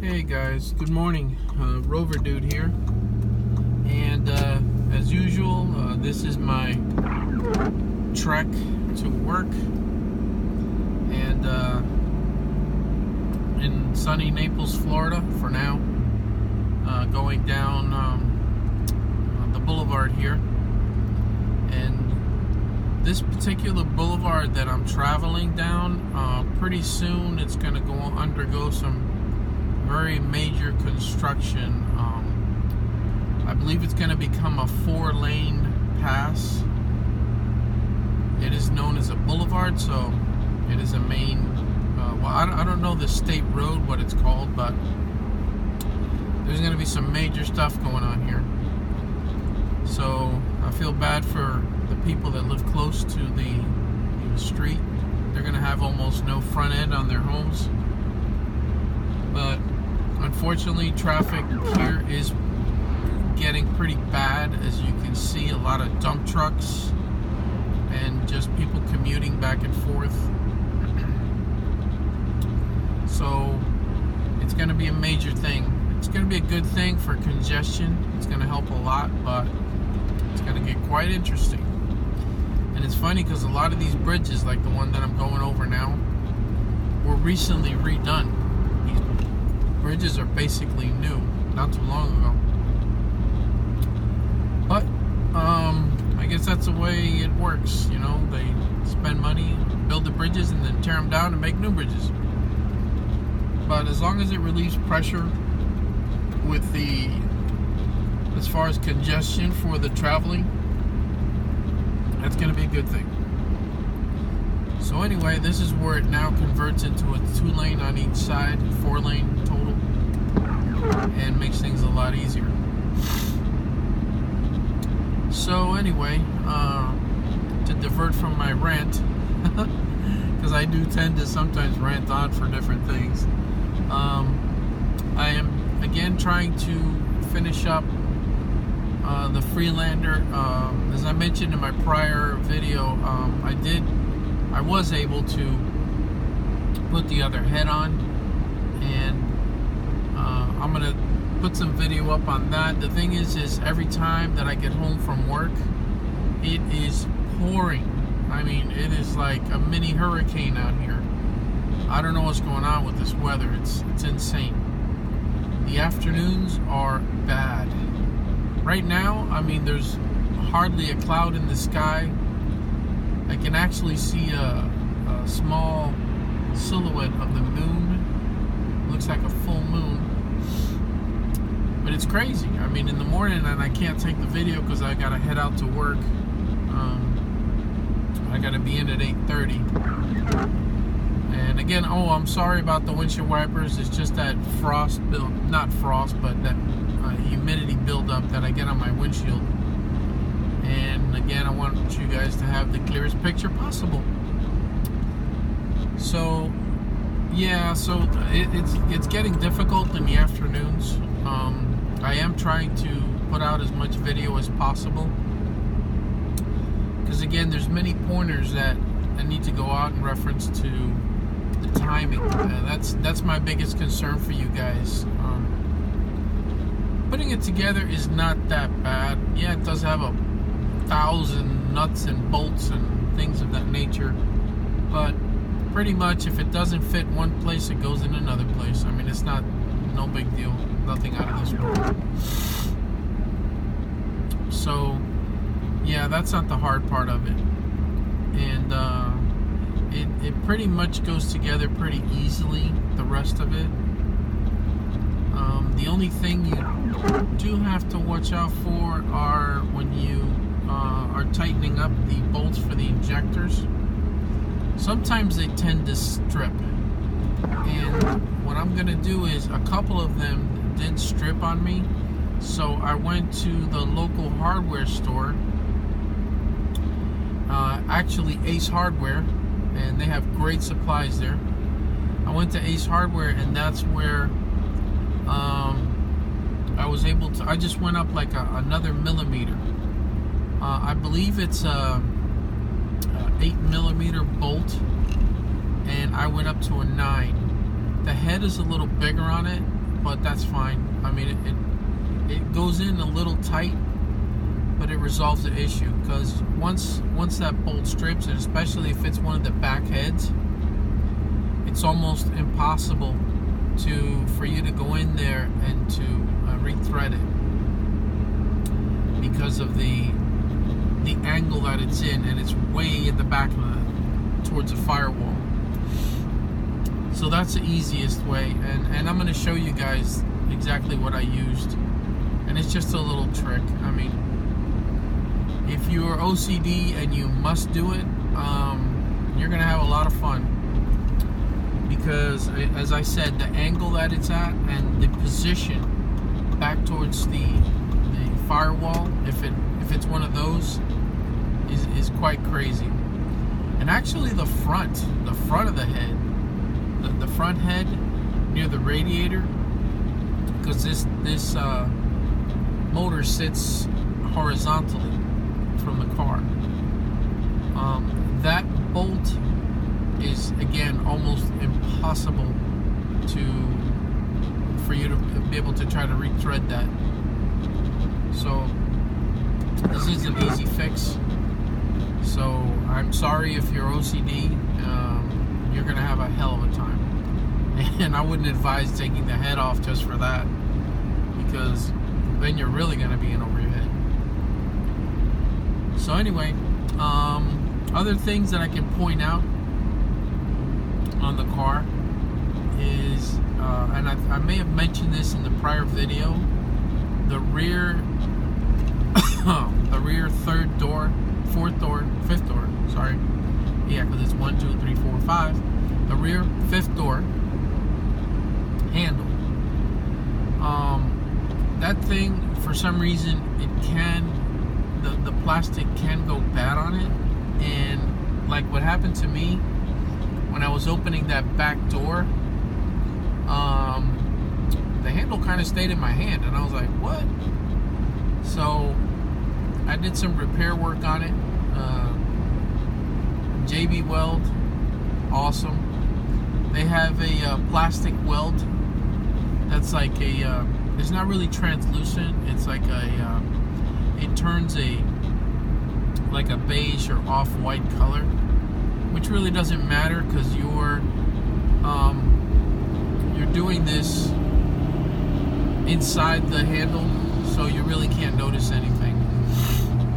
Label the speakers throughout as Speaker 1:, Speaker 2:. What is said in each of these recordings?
Speaker 1: Hey guys, good morning. Rover dude here, and as usual, this is my trek to work, and in sunny Naples, Florida for now, going down the boulevard here, and this particular boulevard that I'm traveling down, pretty soon it's going to undergo some very major construction. I believe it's going to become a 4-lane pass. It is known as a boulevard, so it is a main, well, I don't know the state road, what it's called, but there's going to be some major stuff going on here. So I feel bad for the people that live close to the street. They're going to have almost no front end on their homes. But unfortunately, traffic here is getting pretty bad. As you can see, a lot of dump trucks and just people commuting back and forth. So it's going to be a major thing. It's going to be a good thing for congestion. It's going to help a lot, but it's going to get quite interesting. And it's funny because a lot of these bridges, like the one that I'm going over now, were recently redone. Bridges are basically new, not too long ago. But I guess that's the way it works, you know. They spend money, build the bridges, and then tear them down and make new bridges. But as long as it relieves pressure with as far as congestion for the traveling, that's going to be a good thing. So anyway, this is where it now converts into a 2-lane on each side, 4-lane total, and makes things a lot easier. So anyway, to divert from my rant, because I do tend to sometimes rant on for different things, I am again trying to finish up the Freelander. As I mentioned in my prior video, I was able to put the other head on, and I'm gonna put some video up on that. The thing is every time that I get home from work, it is pouring. I mean, it is like a mini hurricane out here. I don't know what's going on with this weather. It's insane. The afternoons are bad. Right now, I mean, there's hardly a cloud in the sky. I can actually see a small silhouette of the moon. Looks like a full moon. But it's crazy. I mean, in the morning, and I can't take the video because I got to head out to work. I got to be in at 8:30. And again, I'm sorry about the windshield wipers. It's just that not frost, but that humidity buildup that I get on my windshield. And again, I want you guys to have the clearest picture possible. So yeah, so it's getting difficult in the afternoons. I am trying to put out as much video as possible, because again, there's many pointers that I need to go out in reference to the timing. That's my biggest concern for you guys. Putting it together is not that bad. Yeah, it does have 1,000 nuts and bolts and things of that nature, but pretty much if it doesn't fit one place, it goes in another place. I mean, it's no big deal, nothing out of this world. So yeah, that's not the hard part of it, and it pretty much goes together pretty easily, the rest of it. The only thing you do have to watch out for are when you are tightening up the bolts for the injectors. Sometimes they tend to strip, and what I'm gonna do is, a couple of them did strip on me, so I went to the local hardware store, actually Ace Hardware, and they have great supplies there. I went to Ace Hardware, and that's where I was able to, I just went up like another millimeter. I believe it's a 8mm bolt, and I went up to a 9. The head is a little bigger on it, but that's fine. I mean, it goes in a little tight, but it resolves the issue, because once that bolt strips, and especially if it's one of the back heads, it's almost impossible for you to go in there and to rethread it, because of the angle that it's in, and it's way in the back of towards the firewall. So that's the easiest way, and I'm going to show you guys exactly what I used, and it's just a little trick. I mean, if you're OCD and you must do it, you're going to have a lot of fun, because as I said, the angle that it's at and the position back towards the firewall, if it's one of those, is quite crazy. And actually the front of the head, the front head near the radiator, because this motor sits horizontally from the car. That bolt is, again, almost impossible for you to be able to try to rethread that. So this is an easy fix. So I'm sorry if you're OCD, you're gonna have a hell of a time, and I wouldn't advise taking the head off just for that, because then you're really gonna be in over your head. So anyway, other things that I can point out on the car is, and I may have mentioned this in the prior video, the rear third door, fourth door, fifth door, sorry, yeah, because it's 1, 2, 3, 4, 5, the rear fifth door handle, that thing, for some reason, it can, the plastic can go bad on it, and like what happened to me when I was opening that back door, the handle kind of stayed in my hand, and I was like, what? So I did some repair work on it. JB Weld, awesome. They have a plastic weld that's like a, it's not really translucent, it's like a, it turns like a beige or off-white color, which really doesn't matter, because you're doing this inside the handle, so you really can't notice anything.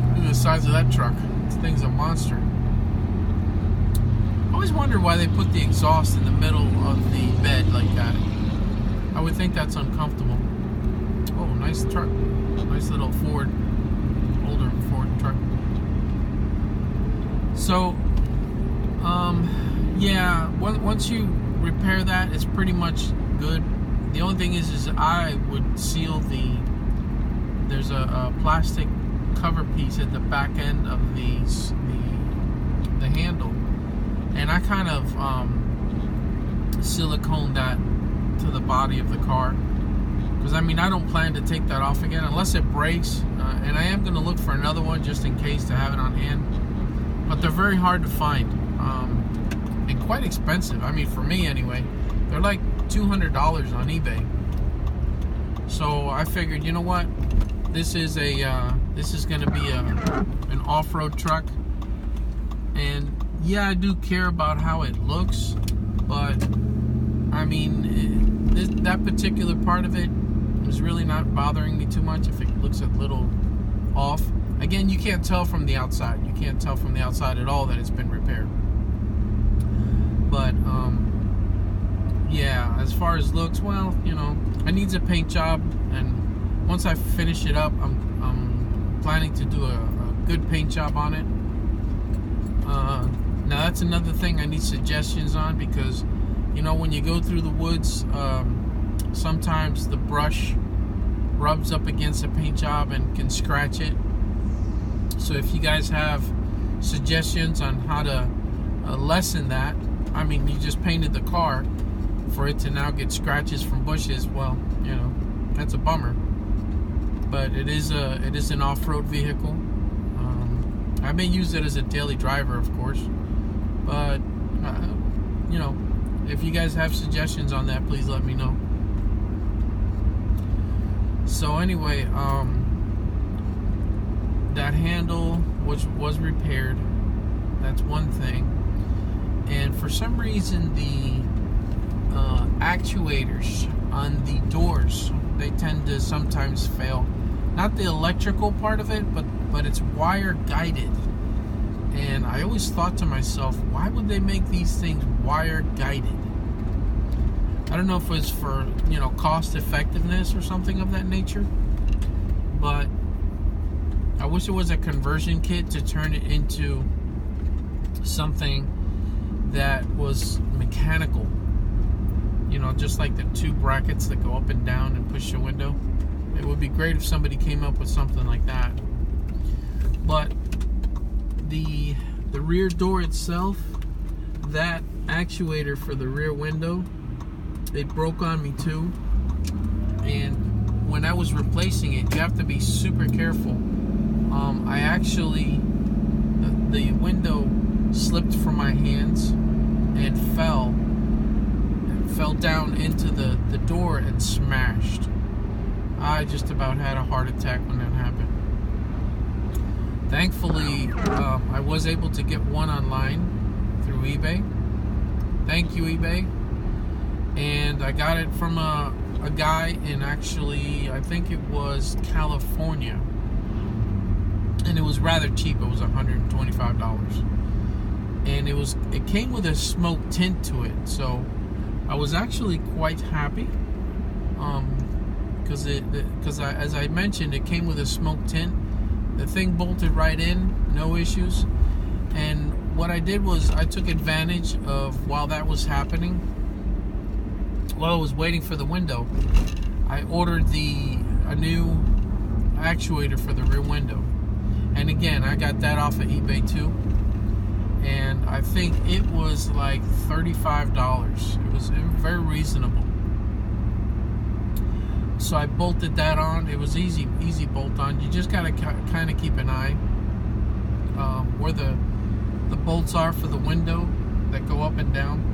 Speaker 1: Look at the size of that truck. This thing's a monster. I always wonder why they put the exhaust in the middle of the bed like that. I would think that's uncomfortable. Oh, nice truck. Nice little Ford, older Ford truck. So, yeah, once you repair that, it's pretty much good. The only thing is I would seal there's a plastic cover piece at the back end of the handle, and I kind of silicone that to the body of the car, because I mean, I don't plan to take that off again unless it breaks, and I am going to look for another one just in case to have it on hand, but they're very hard to find, and quite expensive. I mean, for me anyway, they're like $200 on eBay. So I figured, you know what, this is going to be an off-road truck, and yeah, I do care about how it looks, but I mean, that particular part of it is really not bothering me too much if it looks a little off. Again, you can't tell from the outside. You can't tell from the outside at all that it's been repaired. But yeah, as far as looks, well, you know, it needs a paint job, and once I finish it up, I'm planning to do a good paint job on it. Now that's another thing I need suggestions on, because you know, when you go through the woods, sometimes the brush rubs up against the paint job and can scratch it. So if you guys have suggestions on how to lessen that, I mean, you just painted the car for it to now get scratches from bushes, well, you know, that's a bummer. But it is an off-road vehicle. I may use it as a daily driver, of course, but you know, if you guys have suggestions on that, please let me know. So anyway, that handle which was repaired. That's one thing. And for some reason, the actuators on the doors, they tend to sometimes fail. Not the electrical part of it, but it's wire guided. And I always thought to myself, why would they make these things wire guided? I don't know if it's for, cost effectiveness or something of that nature, but I wish there was a conversion kit to turn it into something that was mechanical. Just like the two brackets that go up and down and push the window. It would be great if somebody came up with something like that. But the rear door itself, that actuator for the rear window, it broke on me too. And when I was replacing it, you have to be super careful. I actually, the window slipped from my hands and fell down into the door and smashed. I just about had a heart attack when that happened. Thankfully, I was able to get one online through eBay. Thank you, eBay. And I got it from a guy in, actually, I think it was California. And it was rather cheap. It was $125. And it came with a smoke tint to it. So I was actually quite happy. Because as I mentioned, it came with a smoke tint. The thing bolted right in, no issues. And what I did was I took advantage of, while that was happening, while I was waiting for the window, I ordered a new actuator for the rear window. And again, I got that off of eBay too. And I think it was like $35. It was very reasonable. So I bolted that on. It was easy bolt on. You just gotta kind of keep an eye where the bolts are for the window that go up and down.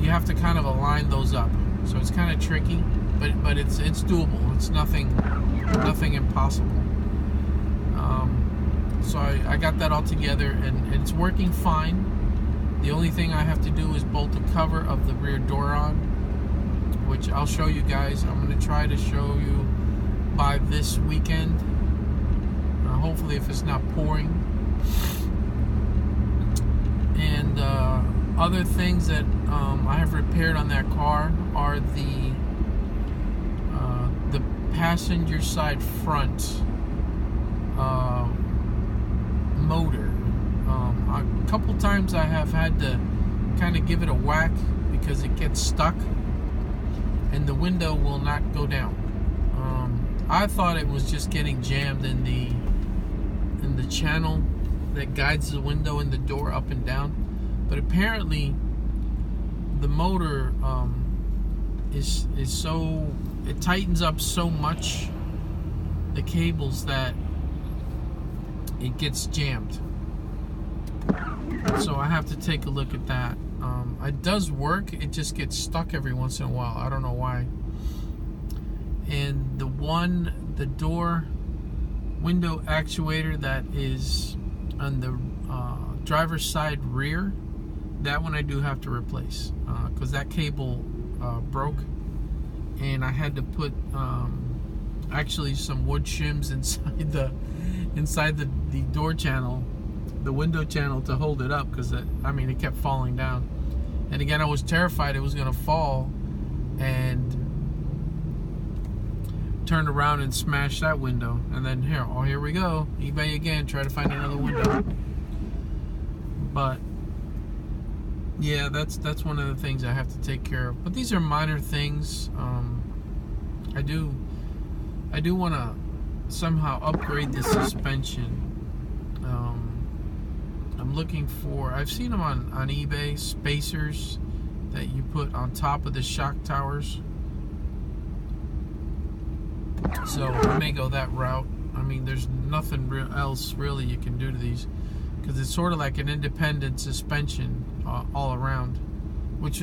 Speaker 1: You have to kind of align those up. So it's kind of tricky, but it's doable. It's nothing impossible. So I got that all together, and it's working fine. The only thing I have to do is bolt the cover of the rear door on, which I'll show you guys. I'm going to try to show you by this weekend. Hopefully, if it's not pouring. And other things that I have repaired on that car are the passenger side front motor. A couple times I have had to kind of give it a whack because it gets stuck and the window will not go down. I thought it was just getting jammed in the channel that guides the window and the door up and down, but apparently the motor is so, it tightens up so much the cables that it gets jammed. So I have to take a look at that. It does work, it just gets stuck every once in a while. I don't know why. And the door window actuator that is on the driver's side rear, that one I do have to replace because that cable broke, and I had to put actually some wood shims inside the door channel, the window channel, to hold it up, because it kept falling down. And again, I was terrified it was going to fall and turn around and smash that window. And then here we go, eBay again, try to find another window. But yeah, that's one of the things I have to take care of. But these are minor things. I do want to somehow upgrade the suspension. I'm looking for, I've seen them on eBay, spacers that you put on top of the shock towers. So I may go that route. There's nothing else really you can do to these, because it's sort of like an independent suspension all around, which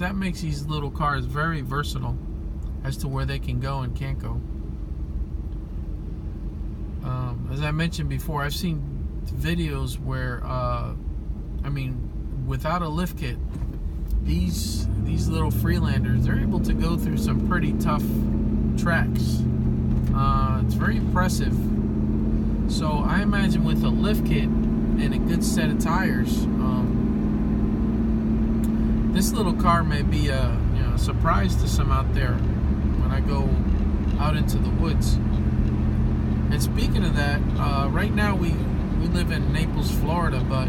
Speaker 1: that makes these little cars very versatile. as to where they can go and can't go. As I mentioned before, I've seen videos where, without a lift kit, these little Freelanders, they're able to go through some pretty tough tracks. It's very impressive. So I imagine with a lift kit and a good set of tires, this little car may be a surprise to some out there when I go out into the woods. And speaking of that, right now we live in Naples, Florida, but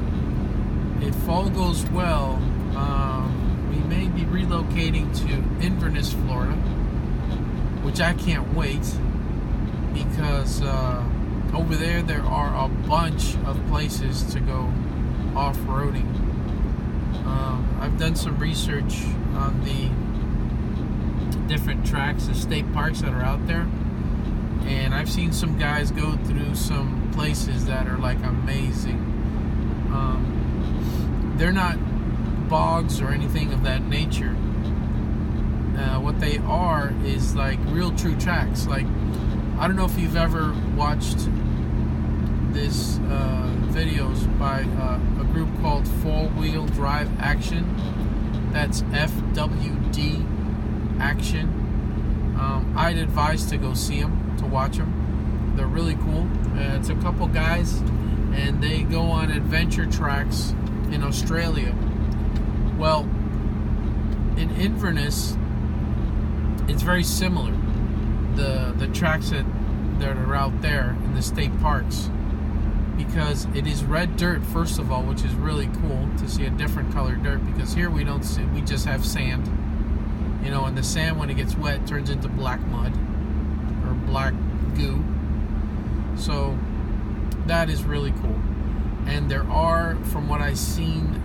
Speaker 1: if all goes well, we may be relocating to Inverness, Florida, which I can't wait, because over there are a bunch of places to go off-roading. I've done some research on the different tracks and state parks that are out there, and I've seen some guys go through some places that are like amazing. They're not bogs or anything of that nature. What they are is like real true tracks. Like, I don't know if you've ever watched this videos by a group called 4-Wheel Drive Action. That's FWD Action. I'd advise to go see them, to watch them. They're really cool. It's a couple guys, and they go on adventure tracks in Australia. Well, in Inverness, it's very similar. The tracks that are out there in the state parks, because it is red dirt, first of all, which is really cool to see a different colored dirt, because here we just have sand, and the sand, when it gets wet, turns into black mud or black goo. So that is really cool. And there are, from what I've seen,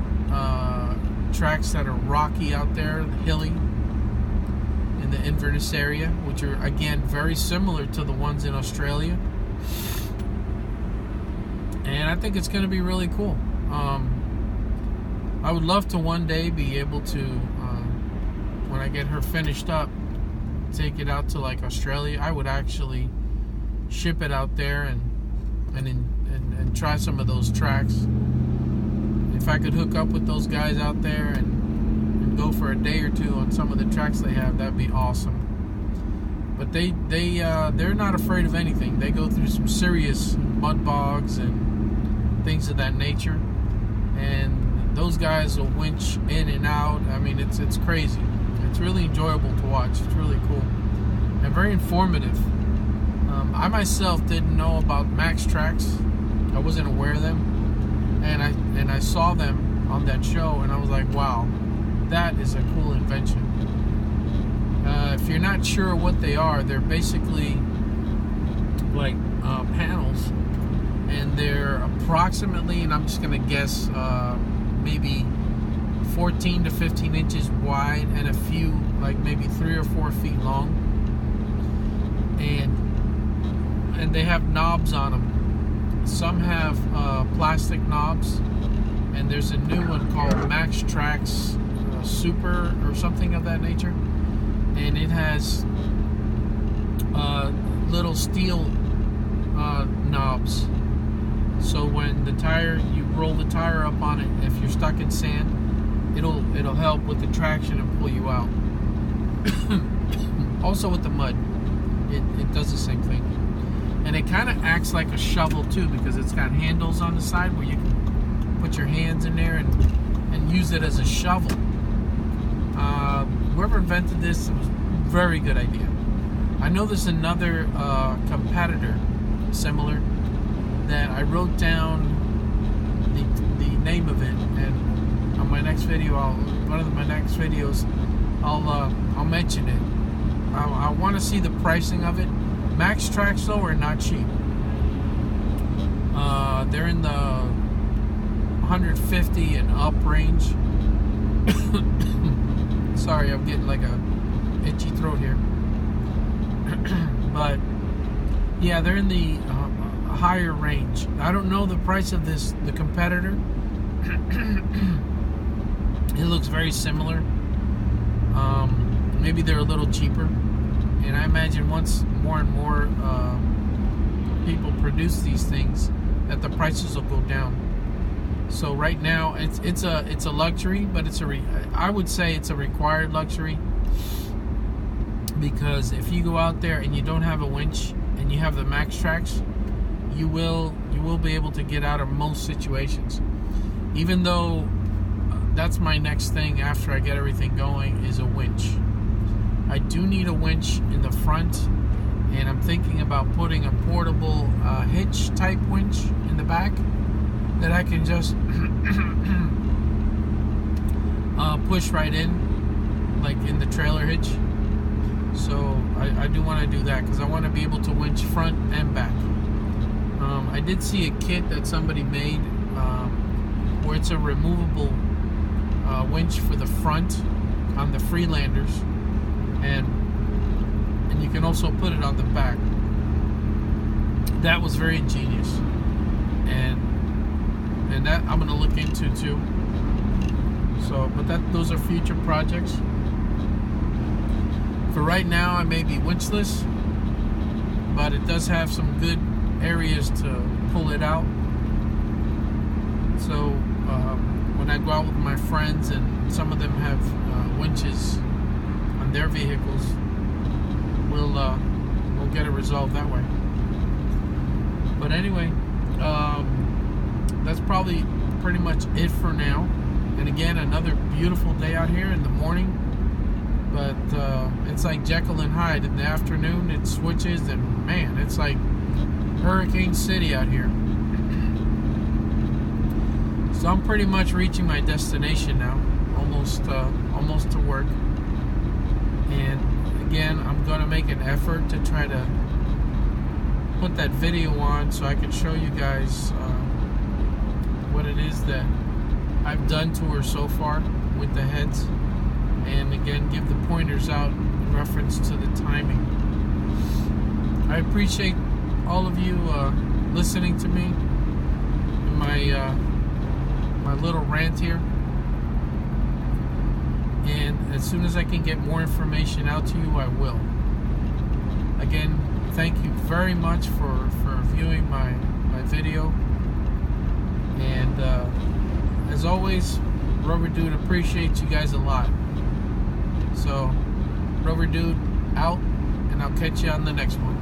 Speaker 1: tracks that are rocky out there, hilly, in the Inverness area, which are, again, very similar to the ones in Australia. And I think it's going to be really cool. I would love to one day be able to, when I get her finished up, take it out to like Australia. I would actually ship it out there and try some of those tracks. If I could hook up with those guys out there and go for a day or two on some of the tracks they have, that'd be awesome. But they're not afraid of anything. They go through some serious mud bogs and things of that nature, and those guys will winch in and out. I mean, it's crazy. It's really enjoyable to watch. It's really cool and very informative. I myself didn't know about Max Tracks. I wasn't aware of them, and I saw them on that show, and I was like, wow, that is a cool invention. If you're not sure what they are, they're basically like panels, and they're approximately, and I'm just gonna guess, maybe 14 to 15 inches wide, and a few, like maybe 3 or 4 feet long, and they have knobs on them. Some have plastic knobs, and there's a new one called Max Tracks Super or something of that nature, and it has little steel knobs. So when you roll the tire up on it, if you're stuck in sand, it'll help with the traction and pull you out. Also with the mud, it does the same thing. And it kind of acts like a shovel too, because it's got handles on the side where you can put your hands in there and use it as a shovel. Whoever invented this, it was a very good idea. I know there's another competitor similar that I wrote down the name of it, and on my next video, one of my next videos, I'll mention it. I want to see the pricing of it. Max Tracks though are not cheap. They're in the 150 and up range. Sorry, I'm getting like a itchy throat here. But yeah, they're in the higher range. I don't know the price of the competitor. It looks very similar. Maybe they're a little cheaper. And I imagine once more and more people produce these things, that the prices will go down. So right now it's a luxury, but I would say it's a required luxury, because if you go out there and you don't have a winch and you have the Max Tracks, you will be able to get out of most situations. Even though that's my next thing after I get everything going, is a winch. I do need a winch in the front, and I'm thinking about putting a portable hitch type winch in the back that I can just push right in, like in the trailer hitch. So I do want to do that, because I want to be able to winch front and back. I did see a kit that somebody made where it's a removable winch for the front on the Freelanders, and you can also put it on the back. That was very ingenious, and that I'm gonna look into too. So, but those are future projects. For right now, I may be winchless, but it does have some good areas to pull it out. So when I go out with my friends, and some of them have winches on their vehicles, we'll get it resolved that way. But anyway, that's probably pretty much it for now. And again, another beautiful day out here in the morning. But it's like Jekyll and Hyde. In the afternoon it switches, and man, it's like Hurricane City out here. So I'm pretty much reaching my destination now, almost to work. And again, I'm gonna make an effort to try to put that video on so I can show you guys what it is that I've done to her so far with the heads, and again give the pointers out in reference to the timing. I appreciate all of you listening to me in my little rant here, and as soon as I can get more information out to you, I will. Again, thank you very much for viewing my video, and as always, Rover Dude appreciates you guys a lot. So, Rover Dude out, and I'll catch you on the next one.